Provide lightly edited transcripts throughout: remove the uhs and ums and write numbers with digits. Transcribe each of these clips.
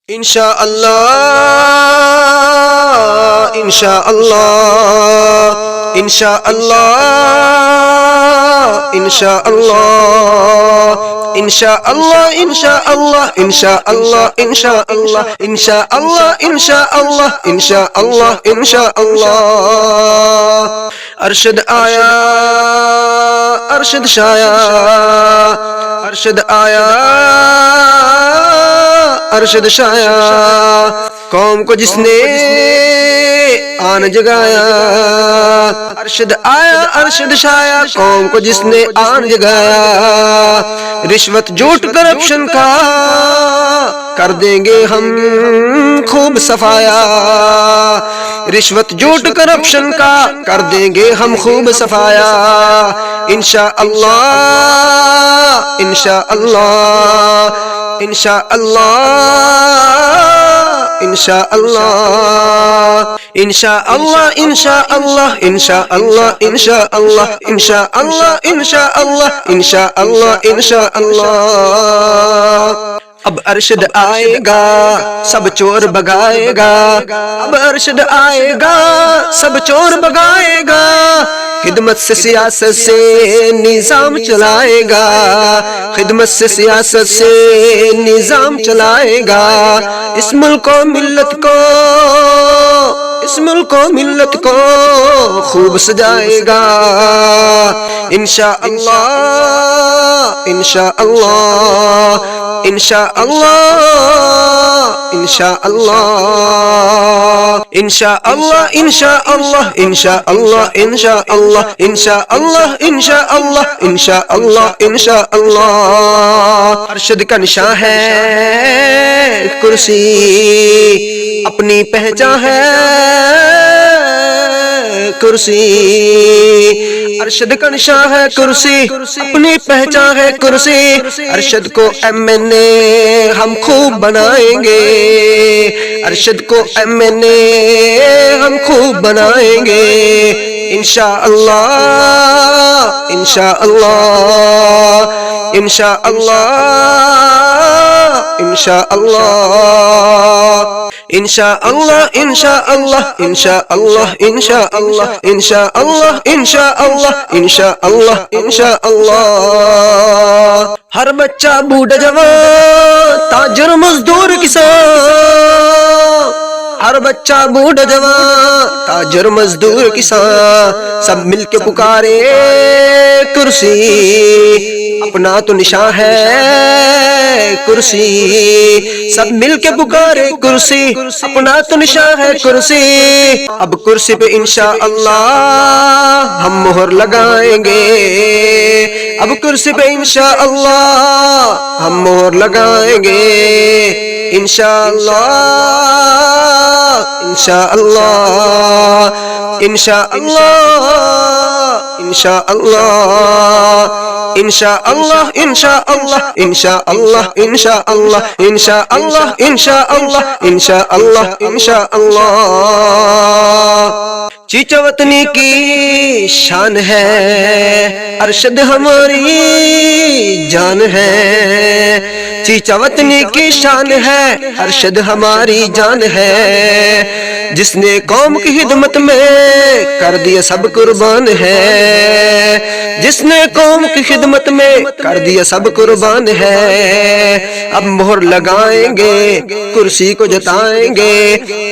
इंशाअल्लाह इंशाअल्लाह इंशाअल्लाह इंशाअल्लाह इंशाअल्लाह इंशाअल्लाह इंशाअल्लाह इंशाअल्लाह इंशाअल्लाह इंशाअल्लाह इंशाअल्लाह इंशाअल्लाह अरशद आया अरशद शाया अरशद आया अरशद शाया कौम को जिसने आन जगाया। अरशद आया अरशद शाया कौम को जिसने आन जगाया। रिश्वत झूठ करप्शन का कर देंगे हम खूब सफाया। रिश्वत झूठ करप्शन का कर देंगे हम खूब सफाया। इंशाअल्लाह इंशाअल्लाह इंशाअल्लाह इंशाअल्लाह इंशाअल्लाह इंशाअल्लाह इंशाअल्लाह इंशाअल्लाह इंशाअल्लाह इंशाअल्लाह इंशाअल्लाह इंशाअल्लाह। अब अरशद आएगा सब चोर भगाएगा। अब अरशद आएगा सब चोर भगाएगा। खिदमत से सियासत से निजाम चलाएगा। खिदमत से सियासत से निजाम चलाएगा। इस मुल्क को मिल्लत को इस मुल्क को मिल्लत को खूब सजाएगा। इंशाअल्लाह इंशाअल्लाह इंशाअल्लाह इंशाअल्लाह इंशाअल्लाह इंशाअल्लाह इंशाअल्लाह इंशाअल्लाह इंशाअल्लाह इंशाअल्लाह इंशाअल्लाह इंशाअल्लाह। अरशद का निशान है कुर्सी अपनी पहचान है कुर्सी। अरशद का निशान है कुर्सी अपनी पहचान है कुर्सी। अरशद को MNA हम खूब बनाएंगे। अरशद को MNA हम खूब बनाएंगे। इंशाअल्लाह इंशाअल्लाह इंशाअल्लाह इंशाअल्लाह इंशाअल्लाह इंशाअल्लाह इंशाअल्लाह इंशाअल्लाह इंशाअल्लाह इंशाअल्लाह इंशाअल्लाह इंशाअल्लाह। हर बच्चा बूढ़ा जवान ताजर मजदूर किसान। हर बच्चा बूढ़ा जवान ताजर मजदूर किसान सब मिलके पुकारे कुर्सी। अपना तो निशान है कुर्सी। सब मिलके पुकारे कुर्सी अपना तो निशान है कुर्सी। अब कुर्सी पे इंशाअल्लाह हम मोहर लगाएंगे। अब कुर्सी पे इंशाअल्लाह हम मोहर लगाएंगे। इंशाअल्लाह इंशाअल्लाह इंशाअल्लाह इंशाअल्लाह इंशाअल्लाह इंशाअल्लाह इंशाअल्लाह इंशाअल्लाह इंशाअल्लाह इंशाअल्लाह इंशाअल्लाह इंशाअल्लाह। चीचा वतनी की शान है अरशद हमारी जान है। चीचा वतनी की शान है अरशद हमारी जान है। जिसने कौम की खिदमत में कर दिया सब कुर्बान है। जिसने कौम की खिदमत में कर दिया सब कुर्बान है। अब मोहर लगाएंगे कुर्सी को जताएंगे।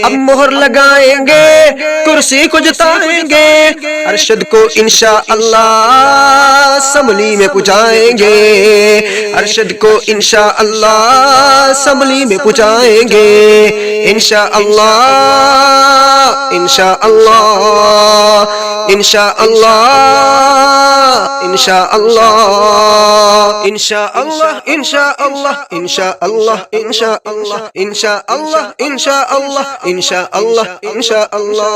अब मोहर लगाएंगे कुर्सी को जताएंगे। अरशद को इंशाअल्लाह असम्बली में पहुंचाएंगे। अरशद को इंशाअल्लाह असम्बली में पहुंचाएंगे। इंशाअल्लाह इंशाअल्लाह इंशाअल्लाह इंशाअल्लाह इंशाअल्लाह इंशाअल्लाह इंशाअल्लाह इंशाअल्लाह इंशाअल्लाह इंशाअल्लाह इंशाअल्लाह इंशाअल्लाह।